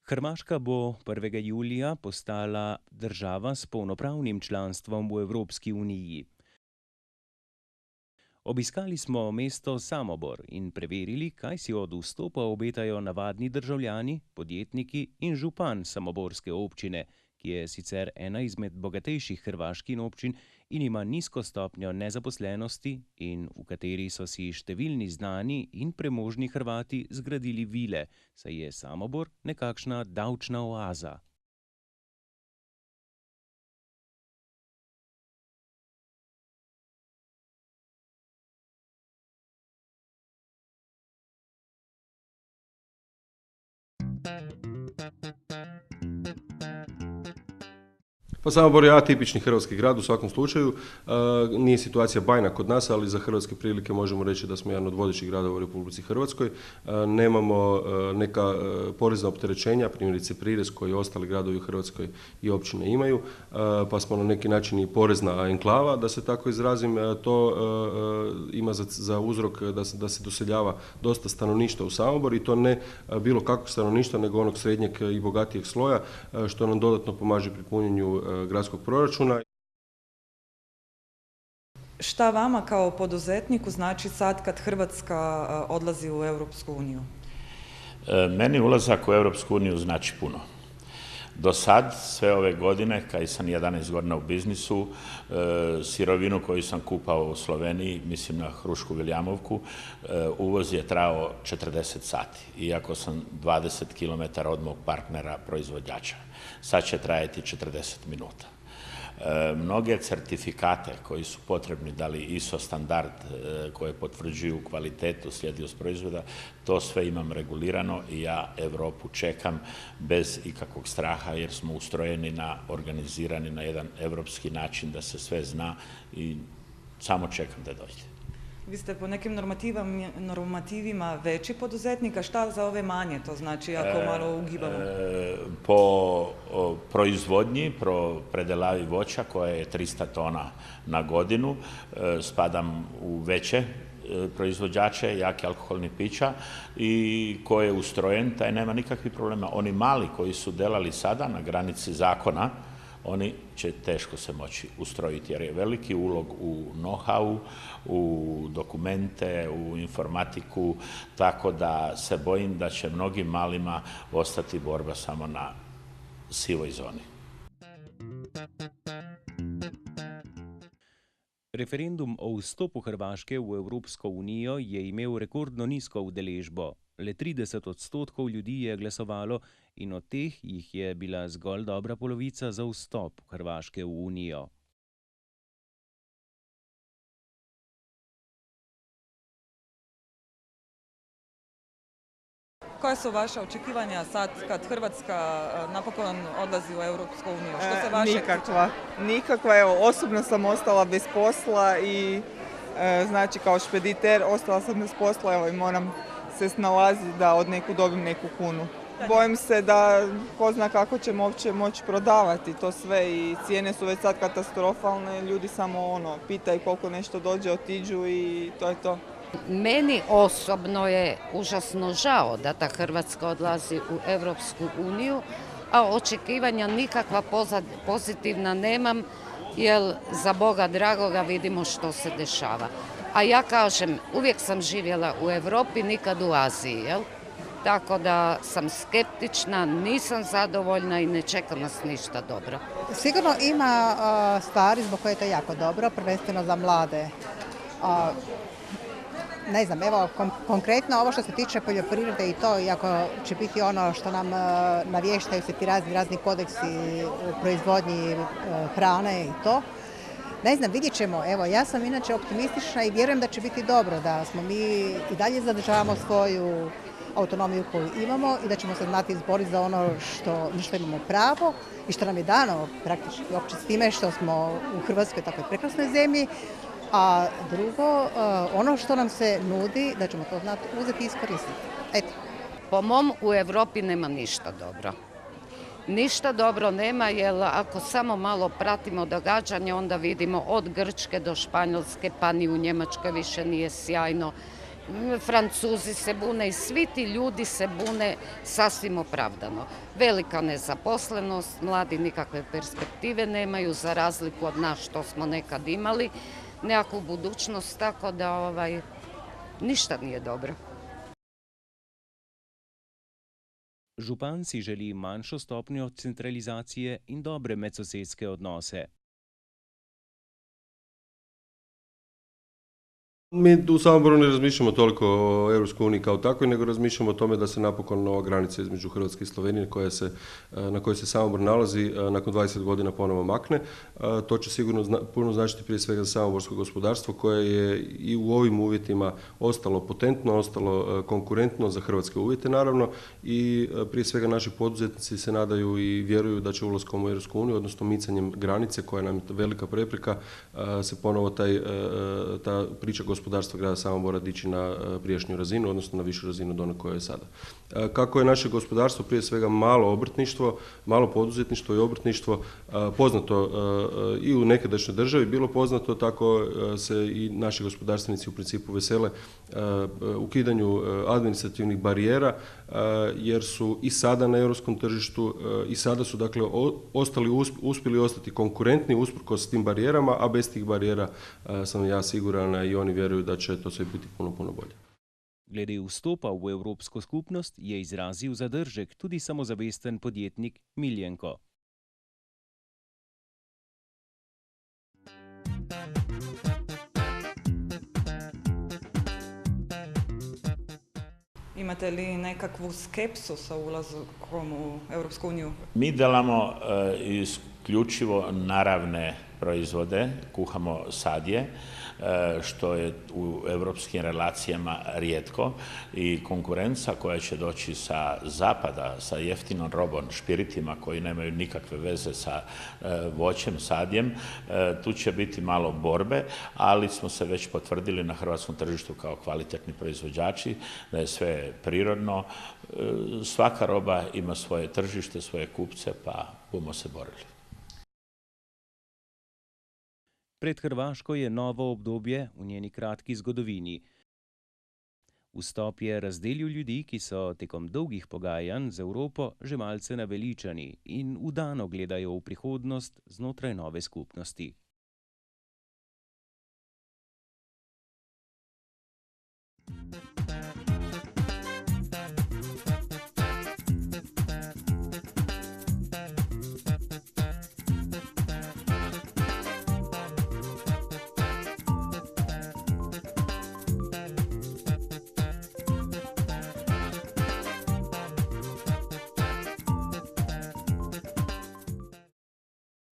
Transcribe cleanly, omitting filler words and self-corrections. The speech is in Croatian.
Hrvaška bo 1. julija postala država s polnopravnim članstvom v Evropski uniji. Obiskali smo mesto Samobor in preverili, kaj si od vstopa obetajo navadni državljani, podjetniki in župan samoborske občine, ki je sicer ena izmed bogatejših hrvaških občin in ima nizko stopnjo nezaposlenosti in v kateri so si številni znani in premožni Hrvati zgradili vile, saj je Samobor nekakšna davčna oaza. Pa Samobor je atipični hrvatski grad u svakom slučaju. Nije situacija bajna kod nas, ali za hrvatske prilike možemo reći da smo jedan od vodećih gradova u Republici Hrvatskoj. Nemamo neka porezna opterećenja, primjerice prirez koji ostali gradovi u Hrvatskoj i općine imaju, pa smo na neki način i porezna enklava, da se tako izrazim. To ima za uzrok da se doseljava dosta stanovništva u Samobor i to ne bilo kakvog stanovništva, nego onog srednjeg i bogatijeg sloja, što nam dodatno pomaže pri punjenju gradskog proračuna. Šta vama kao poduzetniku znači sad kad Hrvatska odlazi u Europsku uniju? Meni ulazak u Europsku uniju znači puno. Do sad, sve ove godine, kad sam 11 godina u biznisu, sirovinu koju sam kupao u Sloveniji, mislim na Hrušku Viljamovku, uvoz je trajao 40 sati, iako sam 20 km od mog partnera proizvođača. Sad će trajati 40 minuta. Mnoge certifikate koji su potrebni, da li ISO standard koje potvrđuju kvalitetu, sljedivost proizvoda, to sve imam regulirano i ja Europu čekam bez ikakvog straha jer smo ustrojeni organizirani na jedan europski način da se sve zna i samo čekam da dođe. Vi ste po nekim normativima veći poduzetnik, a šta za ove manje, to znači ako malo ugibamo? Po proizvodnji, predelavi voća koja je 300 tona na godinu, spadam u veće proizvođače jake alkoholnih pića i ko je ustrojen, taj nema nikakvih problema. Oni mali koji su delali sada na granici zakona, oni će teško se moći ustrojiti jer je veliki ulog u know-how, u dokumente, u informatiku, tako da se bojim da će mnogim malima ostati borba samo na sivoj zoni. Referendum o vstopu Hrvaške v Evropsko unijo je imel rekordno nizko udeležbo. Le 30% ljudi je glasovalo in od teh jih je bila zgolj dobra polovica za vstop Hrvaške v unijo. Koja su vaša očekivanja sad kad Hrvatska napokon odlazi u Europsku uniju? Što se vaše Nikakva. Evo, osobno sam ostala bez posla i znači kao špediter ostala sam bez posla, evo i moram se snalaziti da od neku dobim neku kunu. Bojim se da ko zna kako ćemo uopće moći prodavati to sve i cijene su već sad katastrofalne, ljudi samo pitaju koliko nešto dođe, otiđu i to je to. Meni osobno je užasno žao da ta Hrvatska odlazi u Europsku uniju, a očekivanja nikakva pozitivna nemam, jer za Boga dragoga vidimo što se dešava. A ja kažem, uvijek sam živjela u Europi, nikad u Aziji, jel? Tako da sam skeptična, nisam zadovoljna i ne čeka nas ništa dobro. Sigurno ima stvari zbog koje je to jako dobro, prvenstveno za mlade. Ne znam, evo konkretno ovo što se tiče poljoprivrede i to, iako će biti ono što nam navještaju se ti razni kodeksi u proizvodnji hrane i to. Ne znam, vidjet ćemo. Evo, ja sam inače optimistična i vjerujem da će biti dobro, da smo mi i dalje zadržavamo svoju autonomiju koju imamo i da ćemo se znati izboriti za ono što imamo pravo i što nam je dano praktički uopće s time što smo u Hrvatskoj takvoj prekrasnoj zemlji. A drugo, ono što nam se nudi, da ćemo to znati uzeti i iskoristiti. Eto. Po mom u Europi nema ništa dobro. Ništa dobro nema, jer ako samo malo pratimo događanje, onda vidimo od Grčke do Španjolske, pa ni u Njemačkoj više nije sjajno. Francuzi se bune i svi ti ljudi se bune sasvim opravdano. Velika nezaposlenost, mladi nikakve perspektive nemaju za razliku od nas što smo nekad imali nekakvu budućnost, tako da ništa nije dobro. Župan si želi manjšo stopnjo centralizacije in dobre medsosedske odnose. Mi u Samoboru ne razmišljamo toliko o Europskoj uniji kao takvoj, nego razmišljamo o tome da se napokon ova granica između Hrvatske i Slovenije na kojoj se Samobor nalazi nakon 20 godina ponovo makne. To će sigurno puno značiti prije svega za samoborsko gospodarstvo koje je i u ovim uvjetima ostalo potentno, ostalo konkurentno za hrvatske uvjete naravno i prije svega naši poduzetnici se nadaju i vjeruju da će ulaskom u Europsku uniju, odnosno micanjem granice koja nam je velika prepreka, se ponovo ta priča gospodarstva grada Samobora dići na prijašnju razinu, odnosno na višu razinu od one koja je sada. Kako je naše gospodarstvo, prije svega malo obrtništvo, malo poduzetništvo i obrtništvo poznato i u nekadašnjoj državi bilo poznato, tako se i naši gospodarstvenici u principu vesele ukidanju administrativnih barijera, jer su i sada na europskom tržištu i sada su dakle uspjeli ostati konkurentni usprkos tim barijerama, a bez tih barijera sam ja siguran i oni vjeruju da će to sve biti puno, puno bolje. Glede vstopa v Evropsko skupnost je izrazil zadržek tudi samozavesten podjetnik Miljenko. Imate li nekakvu skepsu sa ulazkom u Europsku uniju? Mi delamo isključivo naravne proizvode, kuhamo sadje, što je u europskim relacijama rijetko i konkurenca koja će doći sa zapada, sa jeftinom robom, špiritima koji nemaju nikakve veze sa voćem, sadjem, tu će biti malo borbe, ali smo se već potvrdili na hrvatskom tržištu kao kvalitetni proizvođači, da je sve prirodno. Svaka roba ima svoje tržište, svoje kupce, pa bomo se borili. Pred Hrvaško je novo obdobje v njeni kratki zgodovini. Vstop je razdelil ljudi, ki so tekom dolgih pogajanj z Evropo že malce naveličani in vdano gledajo v prihodnost znotraj nove skupnosti.